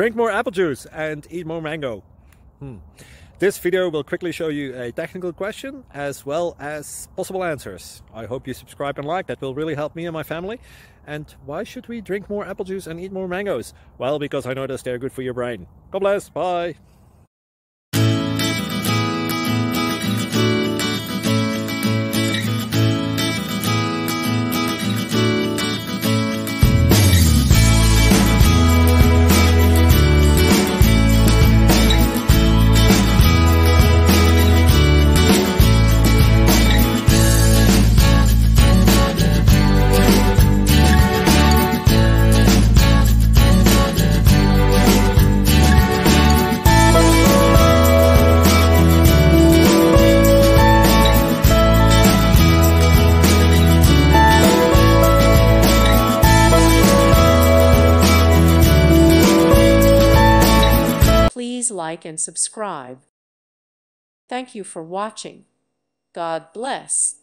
Drink more apple juice and eat more mango. This video will quickly show you a technical question as well as possible answers. I hope you subscribe and like, that will really help me and my family. And why should we drink more apple juice and eat more mangoes? Well, because I noticed they're good for your brain. God bless, bye! Please like and subscribe. Thank you for watching. God bless.